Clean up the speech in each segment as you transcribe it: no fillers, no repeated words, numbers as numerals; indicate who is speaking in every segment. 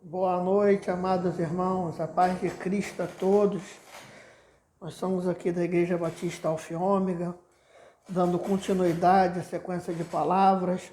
Speaker 1: Boa noite, amados irmãos, a paz de Cristo a todos. Nós somos aqui da Igreja Batista Alfa e Ômega, dando continuidade à sequência de palavras.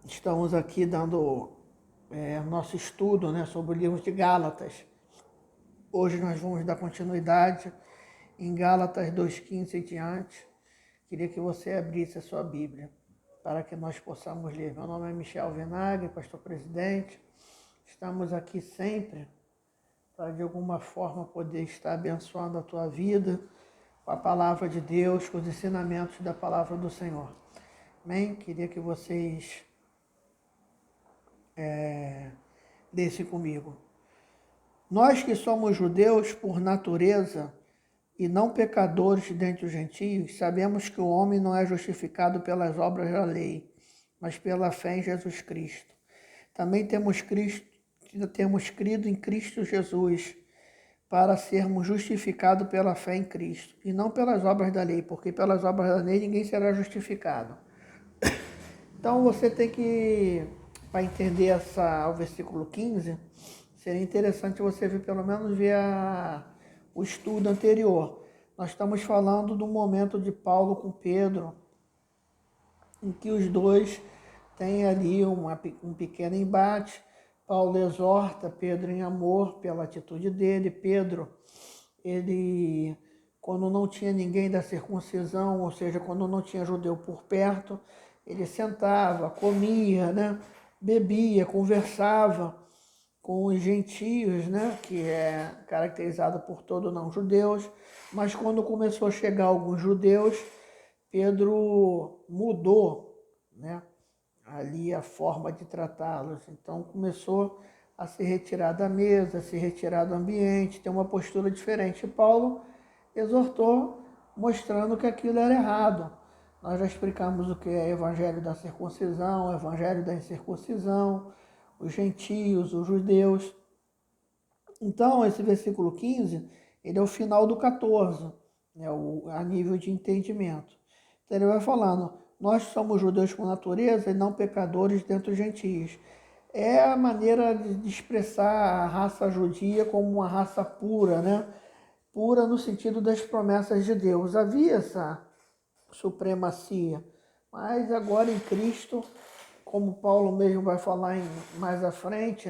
Speaker 1: Estamos aqui dando nosso estudo sobre o livro de Gálatas. Hoje nós vamos dar continuidade em Gálatas 2,15 e diante. Queria que você abrisse a sua Bíblia para que nós possamos ler. Meu nome é Michel Vinagre, pastor presidente. Estamos aqui sempre para de alguma forma poder estar abençoando a tua vida com a palavra de Deus, com os ensinamentos da palavra do Senhor. Amém? Queria que vocês lessem comigo. Nós que somos judeus por natureza e não pecadores dentre os gentios, sabemos que o homem não é justificado pelas obras da lei, mas pela fé em Jesus Cristo. Também temos crido em Cristo Jesus para sermos justificados pela fé em Cristo e não pelas obras da lei, porque pelas obras da lei ninguém será justificado. Então você tem que, para entender o versículo 15, seria interessante você pelo menos ver o estudo anterior. Nós estamos falando do momento de Paulo com Pedro, em que os dois têm ali um pequeno embate. Paulo exorta Pedro em amor pela atitude dele. Pedro, ele, quando não tinha ninguém da circuncisão, ou seja, quando não tinha judeu por perto, ele sentava, comia, bebia, conversava com os gentios, que é caracterizado por todos não-judeus. Mas quando começou a chegar alguns judeus, Pedro mudou, ali a forma de tratá-los. Então começou a se retirar da mesa, a se retirar do ambiente, ter uma postura diferente. E Paulo exortou, mostrando que aquilo era errado. Nós já explicamos o que é evangelho da circuncisão, evangelho da incircuncisão, os gentios, os judeus. Então, esse versículo 15, ele é o final do 14, a nível de entendimento. Então, ele vai falando: nós somos judeus por natureza e não pecadores dentre os gentios. É a maneira de expressar a raça judia como uma raça pura, Pura no sentido das promessas de Deus. Havia essa supremacia, mas agora em Cristo, como Paulo mesmo vai falar mais à frente,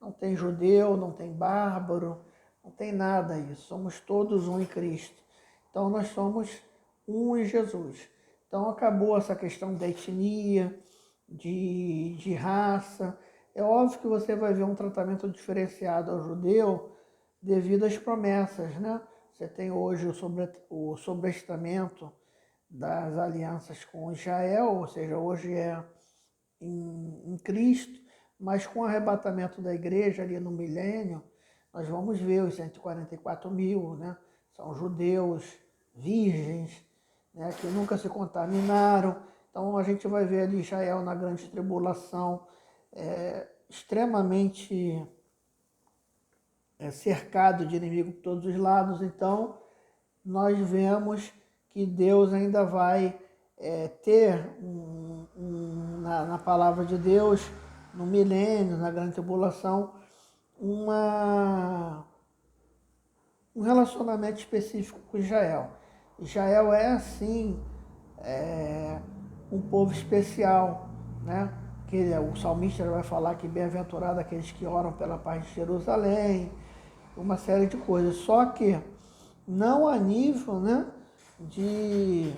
Speaker 1: não tem judeu, não tem bárbaro, não tem nada isso. Somos todos um em Cristo. Então nós somos um em Jesus. Então acabou essa questão da etnia, de raça. É óbvio que você vai ver um tratamento diferenciado ao judeu devido às promessas, Você tem hoje o sobrestamento das alianças com Israel, ou seja, hoje é em Cristo, mas com o arrebatamento da igreja ali no milênio, nós vamos ver os 144 mil, São judeus virgens, que nunca se contaminaram. Então a gente vai ver ali Israel na grande tribulação, extremamente cercado de inimigo por todos os lados. Então nós vemos que Deus ainda vai ter na palavra de Deus, no milênio, na grande tribulação, um relacionamento específico com Israel. Israel é, assim, um povo especial, Que o salmista vai falar que bem-aventurado aqueles que oram pela paz de Jerusalém, uma série de coisas. Só que não a nível, de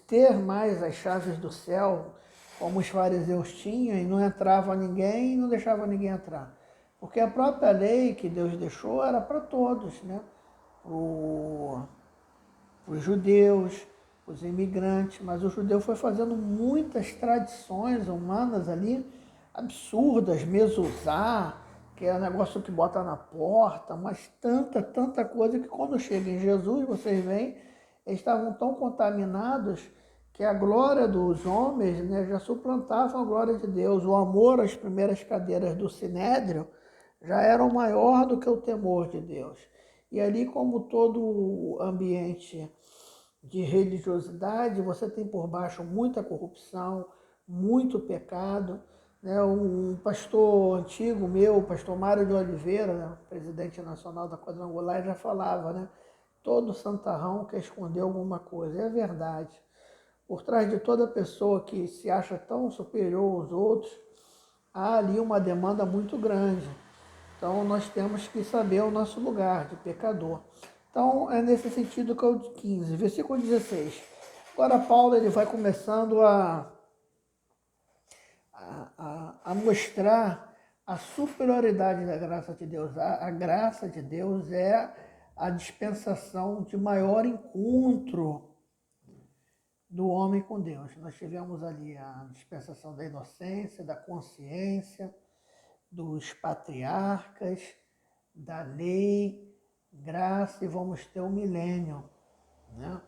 Speaker 1: ter mais as chaves do céu, como os fariseus tinham, e não entrava ninguém e não deixava ninguém entrar. Porque a própria lei que Deus deixou era para todos, Para os judeus, os imigrantes, mas o judeu foi fazendo muitas tradições humanas ali, absurdas, mezuzá, que é um negócio que bota na porta, mas tanta coisa que quando chega em Jesus, vocês veem, eles estavam tão contaminados que a glória dos homens já suplantava a glória de Deus. O amor às primeiras cadeiras do Sinédrio já era maior do que o temor de Deus. E ali, como todo ambiente de religiosidade, você tem por baixo muita corrupção, muito pecado, né? Um pastor antigo meu, o pastor Mário de Oliveira, né? Presidente nacional da Quadrangular, já falava, né? Todo santarrão quer esconder alguma coisa. É verdade. Por trás de toda pessoa que se acha tão superior aos outros, há ali uma demanda muito grande. Então, nós temos que saber o nosso lugar de pecador. Então, é nesse sentido que é o 15, versículo 16. Agora, Paulo ele vai começando a mostrar a superioridade da graça de Deus. A graça de Deus é a dispensação de maior encontro do homem com Deus. Nós tivemos ali a dispensação da inocência, da consciência, dos patriarcas, da lei, graça, e vamos ter o milênio, né?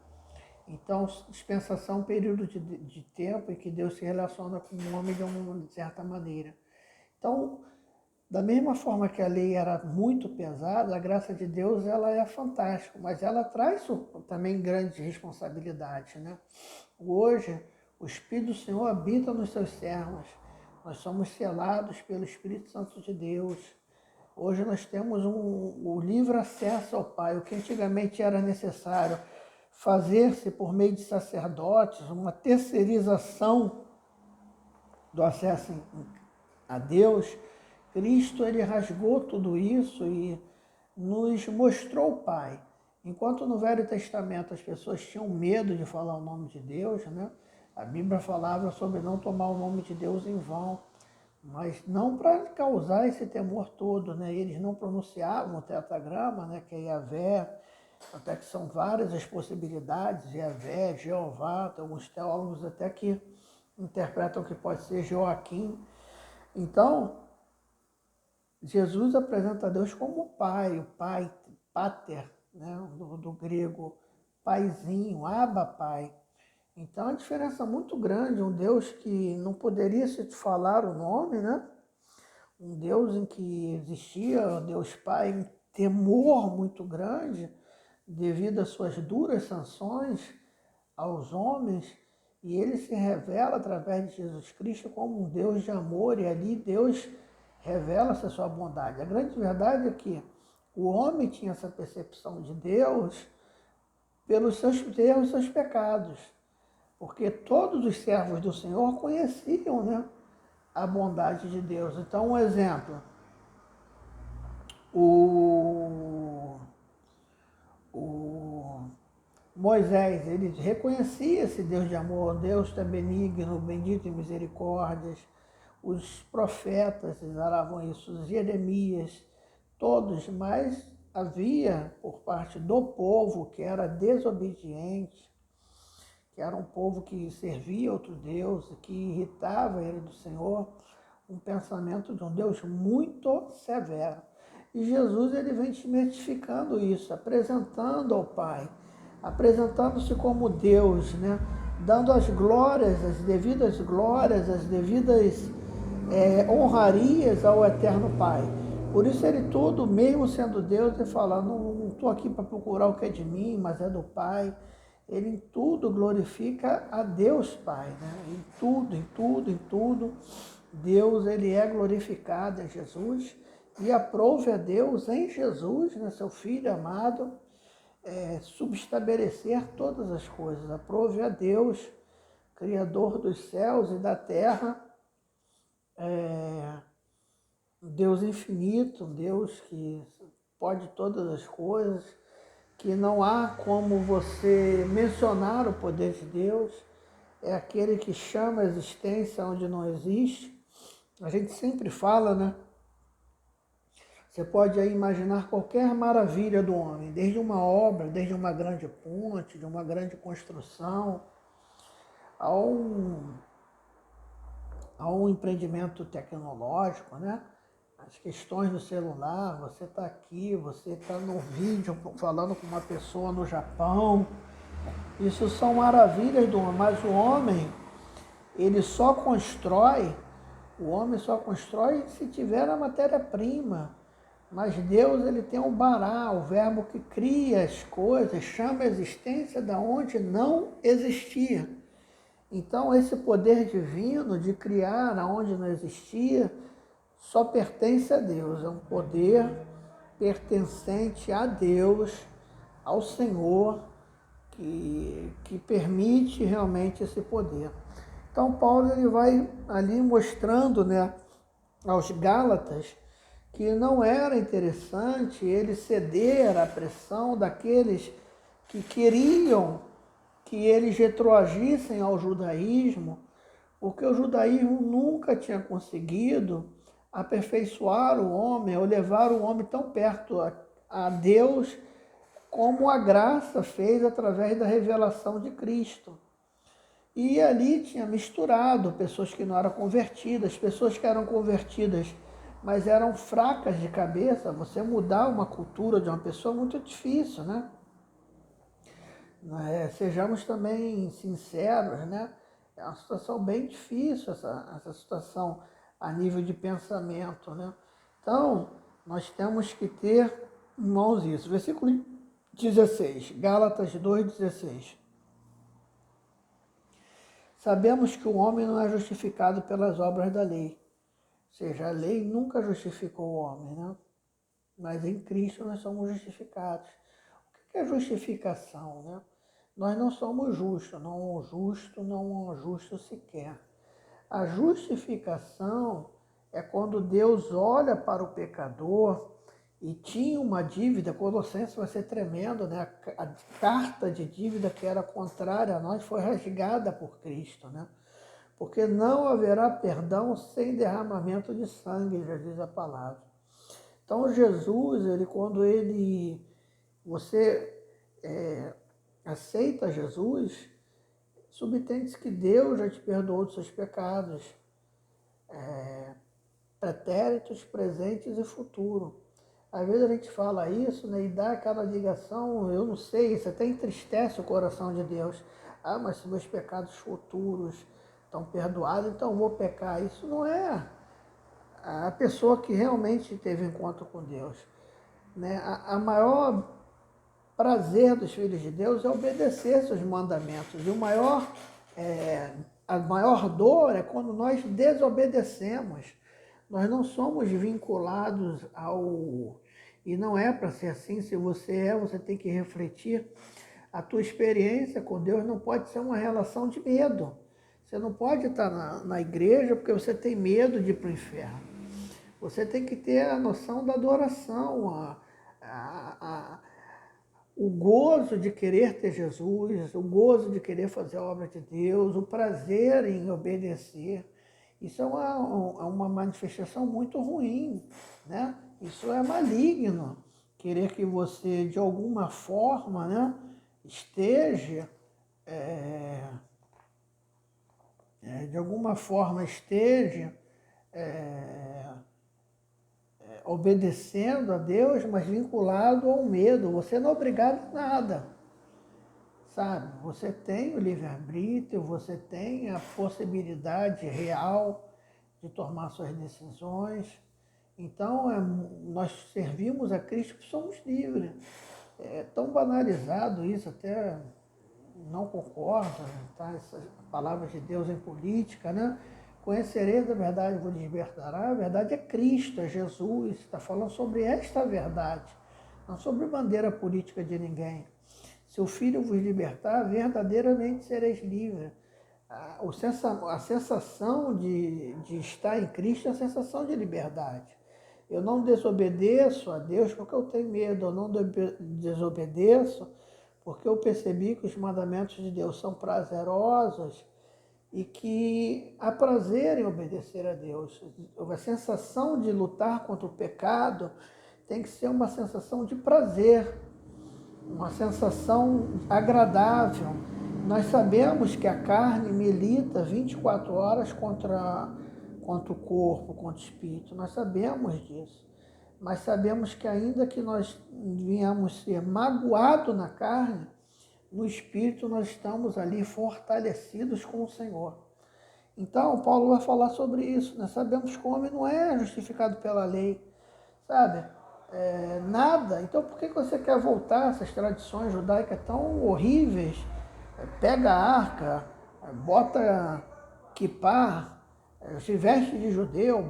Speaker 1: Então, dispensação é um período de tempo em que Deus se relaciona com o homem de uma certa maneira. Então, da mesma forma que a lei era muito pesada, a graça de Deus ela é fantástica, mas ela traz também grandes responsabilidades, né? Hoje, o Espírito do Senhor habita nos seus servos. Nós somos selados pelo Espírito Santo de Deus. Hoje nós temos o livre acesso ao Pai, o que antigamente era necessário fazer-se por meio de sacerdotes, uma terceirização do acesso a Deus. Cristo ele rasgou tudo isso e nos mostrou o Pai. Enquanto no Velho Testamento as pessoas tinham medo de falar o nome de Deus, né? A Bíblia falava sobre não tomar o nome de Deus em vão, mas não para causar esse temor todo, né? Eles não pronunciavam o tetragrama, né? Que é Yahvé, até que são várias as possibilidades, Yahvé, Jeová, tem alguns teólogos até que interpretam que pode ser Joaquim. Então, Jesus apresenta a Deus como Pai, o Pai, Pater, né? do grego, Paizinho, Abba, Pai. Então, a diferença muito grande, um Deus que não poderia se falar o nome, né? Um Deus em que existia, Deus Pai, um temor muito grande, devido às suas duras sanções aos homens, e ele se revela através de Jesus Cristo como um Deus de amor, e ali Deus revela-se a sua bondade. A grande verdade é que o homem tinha essa percepção de Deus pelos seus erros e seus pecados, porque todos os servos do Senhor conheciam, né, a bondade de Deus. Então, um exemplo, o Moisés, ele reconhecia esse Deus de amor, Deus é benigno, bendito em misericórdias. Os profetas exalavam isso, os Jeremias, todos, mas havia por parte do povo que era desobediente, que era um povo que servia outro Deus, que irritava ele do Senhor, um pensamento de um Deus muito severo. E Jesus ele vem desmistificando isso, apresentando ao Pai, apresentando-se como Deus, né? Dando as glórias, as devidas honrarias ao Eterno Pai. Por isso ele tudo, mesmo sendo Deus, ele fala, não estou aqui para procurar o que é de mim, mas é do Pai. Ele em tudo glorifica a Deus Pai, né? Em tudo, Deus ele é glorificado em Jesus, e aprove a Deus em Jesus, né, seu Filho amado, subestabelecer todas as coisas. Aprove a Deus, Criador dos céus e da terra, Deus infinito, Deus que pode todas as coisas, que não há como você mencionar o poder de Deus, é aquele que chama a existência onde não existe. A gente sempre fala, né? Você pode aí imaginar qualquer maravilha do homem, desde uma obra, desde uma grande ponte, de uma grande construção, a um empreendimento tecnológico, né? As questões do celular, você está aqui, você está no vídeo falando com uma pessoa no Japão. Isso são maravilhas do homem, mas o homem só constrói se tiver a matéria-prima. Mas Deus ele tem o Bará, o verbo que cria as coisas, chama a existência da onde não existia. Então, esse poder divino de criar aonde não existia só pertence a Deus. É um poder pertencente a Deus, ao Senhor, que permite realmente esse poder. Então, Paulo ele vai ali mostrando, né, aos Gálatas que não era interessante ele ceder à pressão daqueles que queriam que eles retroagissem ao judaísmo, porque o judaísmo nunca tinha conseguido aperfeiçoar o homem ou levar o homem tão perto a Deus como a graça fez através da revelação de Cristo. E ali tinha misturado pessoas que não eram convertidas, pessoas que eram convertidas, mas eram fracas de cabeça. Você mudar uma cultura de uma pessoa é muito difícil, né? Sejamos também sinceros, né? É uma situação bem difícil essa situação a nível de pensamento, né? Então, nós temos que ter em mãos isso. Versículo 16, Gálatas 2,16. Sabemos que o homem não é justificado pelas obras da lei. Ou seja, a lei nunca justificou o homem, né? Mas em Cristo nós somos justificados. O que é justificação, né? Nós não somos justos, não um justo sequer. A justificação é quando Deus olha para o pecador e tinha uma dívida. Colossenses vai ser tremendo, né? A carta de dívida que era contrária a nós foi rasgada por Cristo, né? Porque não haverá perdão sem derramamento de sangue, já diz a palavra. Então Jesus, você aceita Jesus, subtende-se que Deus já te perdoou dos seus pecados, pretéritos, presentes e futuro. Às vezes a gente fala isso, né, e dá aquela ligação, eu não sei, isso até entristece o coração de Deus. Ah, mas se meus pecados futuros estão perdoados, então eu vou pecar. Isso não é a pessoa que realmente teve encontro com Deus, né? A maior prazer dos filhos de Deus é obedecer seus mandamentos. E a maior dor é quando nós desobedecemos. Nós não somos vinculados ao... E não é para ser assim. Se você tem que refletir. A tua experiência com Deus não pode ser uma relação de medo. Você não pode estar na igreja porque você tem medo de ir para o inferno. Você tem que ter a noção da adoração, o gozo de querer ter Jesus, o gozo de querer fazer a obra de Deus, o prazer em obedecer. Isso é uma manifestação muito ruim, né? Isso é maligno. Querer que você, de alguma forma, né, esteja, obedecendo a Deus, mas vinculado ao medo. Você não é obrigado a nada, sabe? Você tem o livre-arbítrio, você tem a possibilidade real de tomar suas decisões. Então, nós servimos a Cristo porque somos livres. É tão banalizado isso, até não concordo, tá? Essas palavras de Deus em política, né? Conhecereis a verdade, vos libertará. A verdade é Cristo, é Jesus. Está falando sobre esta verdade, não sobre bandeira política de ninguém. Se o Filho vos libertar, verdadeiramente sereis livres. A sensação de estar em Cristo é a sensação de liberdade. Eu não desobedeço a Deus porque eu tenho medo, eu não desobedeço porque eu percebi que os mandamentos de Deus são prazerosos e que há prazer em obedecer a Deus. A sensação de lutar contra o pecado tem que ser uma sensação de prazer, uma sensação agradável. Nós sabemos que a carne milita 24 horas contra o corpo, contra o espírito. Nós sabemos disso. Mas sabemos que ainda que nós venhamos ser magoados na carne, no espírito nós estamos ali fortalecidos com o Senhor. Então, Paulo vai falar sobre isso. Nós sabemos que o homem não é justificado pela lei, sabe? Nada. Então, por que você quer voltar a essas tradições judaicas tão horríveis? Pega a arca, bota quipá, se veste de judeu,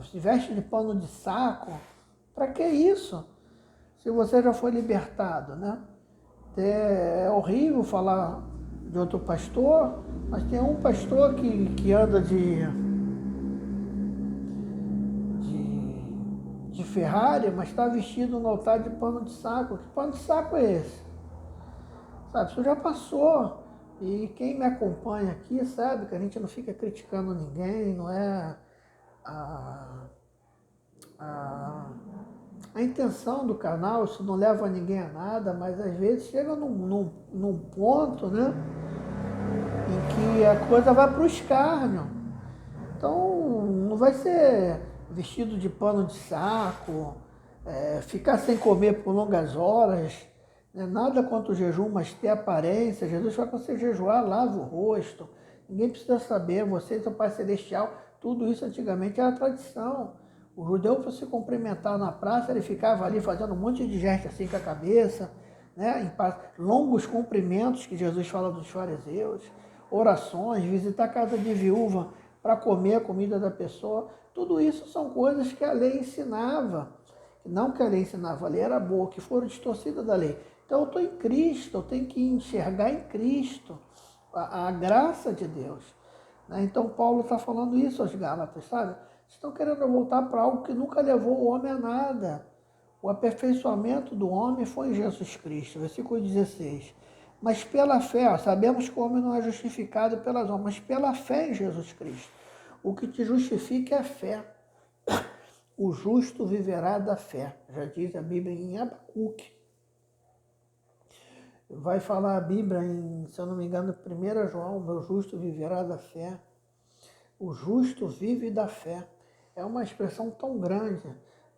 Speaker 1: se veste de pano de saco. Para que isso? Se você já foi libertado, né? É horrível falar de outro pastor, mas tem um pastor que anda de Ferrari, mas está vestido no altar de pano de saco. Que pano de saco é esse? Sabe, isso já passou. E quem me acompanha aqui sabe que a gente não fica criticando ninguém, não é a, a intenção do canal, isso não leva ninguém a nada, mas às vezes chega num ponto, né, em que a coisa vai para o escárnio. Então, não vai ser vestido de pano de saco, ficar sem comer por longas horas, né? Nada contra o jejum, mas ter aparência. Jesus fala que você jejuar, lava o rosto. Ninguém precisa saber, você e seu Pai Celestial. Tudo isso antigamente era tradição. O judeu, para se cumprimentar na praça, ele ficava ali fazendo um monte de gestos assim com a cabeça, né? Longos cumprimentos que Jesus fala dos fariseus, orações, visitar a casa de viúva para comer a comida da pessoa. Tudo isso são coisas que a lei ensinava. Não que a lei ensinava, a lei era boa, que foram distorcidas da lei. Então eu estou em Cristo, eu tenho que enxergar em Cristo a graça de Deus. Né? Então Paulo está falando isso aos Gálatas, sabe? Estão querendo voltar para algo que nunca levou o homem a nada. O aperfeiçoamento do homem foi em Jesus Cristo, versículo 16. Mas pela fé, ó, sabemos que o homem não é justificado pelas obras, mas pela fé em Jesus Cristo. O que te justifica é a fé. O justo viverá da fé, já diz a Bíblia em Abacuque. Vai falar a Bíblia em, se eu não me engano, 1 João, meu justo viverá da fé. O justo vive da fé. É uma expressão tão grande.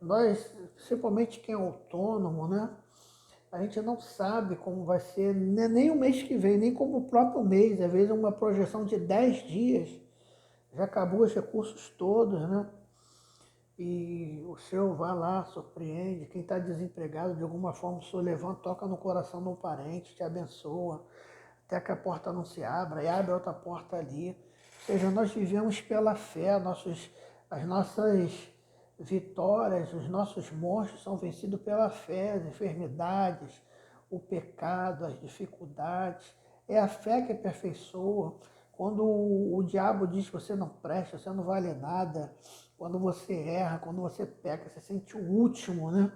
Speaker 1: Nós, principalmente quem é autônomo, né? A gente não sabe como vai ser, nem o mês que vem, nem como o próprio mês. Às vezes uma projeção de 10 dias, já acabou os recursos todos, né? E o Senhor vai lá, surpreende. Quem está desempregado, de alguma forma, o Senhor levanta, toca no coração de um parente, te abençoa, até que a porta não se abra, e abre outra porta ali. Ou seja, nós vivemos pela fé, as nossas vitórias, os nossos monstros são vencidos pela fé, as enfermidades, o pecado, as dificuldades. É a fé que aperfeiçoa. Quando o diabo diz que você não presta, você não vale nada, quando você erra, quando você peca, você sente o último, né?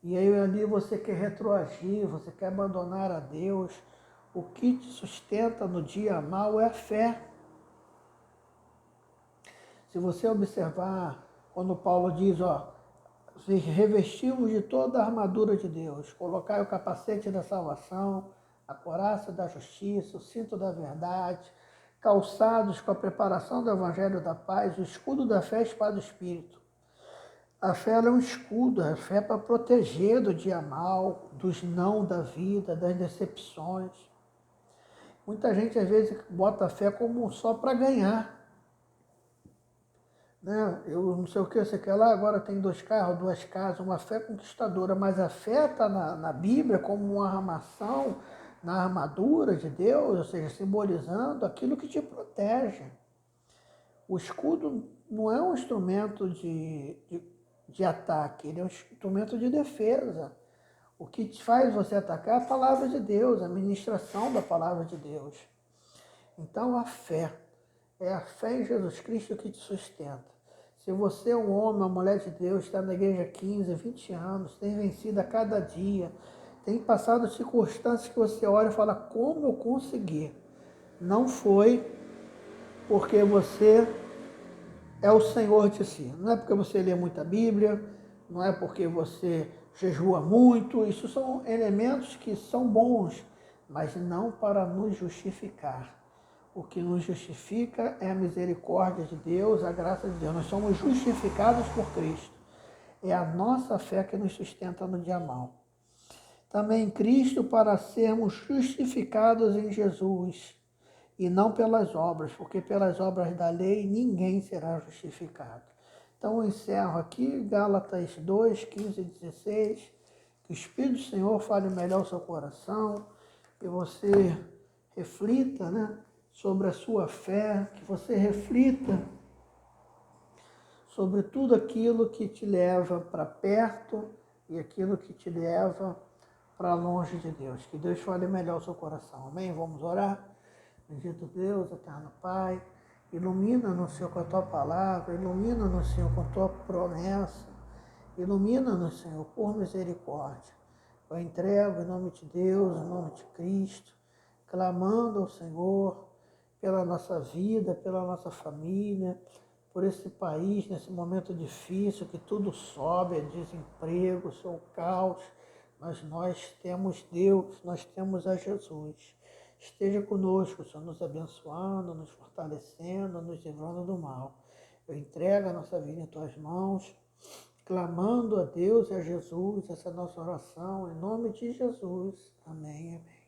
Speaker 1: E aí ali você quer retroagir, você quer abandonar a Deus. O que te sustenta no dia mal é a fé. Se você observar, quando Paulo diz, ó, revestimos de toda a armadura de Deus, colocai o capacete da salvação, a couraça da justiça, o cinto da verdade, calçados com a preparação do evangelho da paz, o escudo da fé e a espada do Espírito. A fé é um escudo, a fé é para proteger do dia mal, dos não da vida, das decepções. Muita gente às vezes bota a fé como só para ganhar. Né? Eu não sei o que, você quer lá, agora tem 2 carros, 2 casas, uma fé conquistadora, mas a fé está na Bíblia como uma armação, na armadura de Deus, ou seja, simbolizando aquilo que te protege. O escudo não é um instrumento de ataque, ele é um instrumento de defesa. O que te faz você atacar é a palavra de Deus, a ministração da palavra de Deus. Então a fé, é a fé em Jesus Cristo que te sustenta. Se você é um homem, uma mulher de Deus, está na igreja há 15, 20 anos, tem vencido a cada dia, tem passado circunstâncias que você olha e fala, como eu consegui? Não foi porque você é o Senhor de si. Não é porque você lê muita Bíblia, não é porque você jejua muito. Isso são elementos que são bons, mas não para nos justificar. O que nos justifica é a misericórdia de Deus, a graça de Deus. Nós somos justificados por Cristo. É a nossa fé que nos sustenta no dia mal. Também em Cristo para sermos justificados em Jesus e não pelas obras, porque pelas obras da lei ninguém será justificado. Então eu encerro aqui, Gálatas 2, 15 e 16, que o Espírito do Senhor fale melhor o seu coração, que você reflita, né, sobre a sua fé, que você reflita sobre tudo aquilo que te leva para perto e aquilo que te leva para longe de Deus. Que Deus fale melhor o seu coração. Amém? Vamos orar? Bendito Deus, eterno Pai, ilumina-nos, Senhor, com a Tua palavra, ilumina-nos, Senhor, com a Tua promessa, ilumina-nos, Senhor, por misericórdia. Eu entrego em nome de Deus, em nome de Cristo, clamando ao Senhor pela nossa vida, pela nossa família, por esse país, nesse momento difícil, que tudo sobe, é desemprego, Senhor, caos, mas nós temos Deus, nós temos a Jesus. Esteja conosco, Senhor, nos abençoando, nos fortalecendo, nos livrando do mal. Eu entrego a nossa vida em Tuas mãos, clamando a Deus e a Jesus, essa nossa oração, em nome de Jesus. Amém, amém.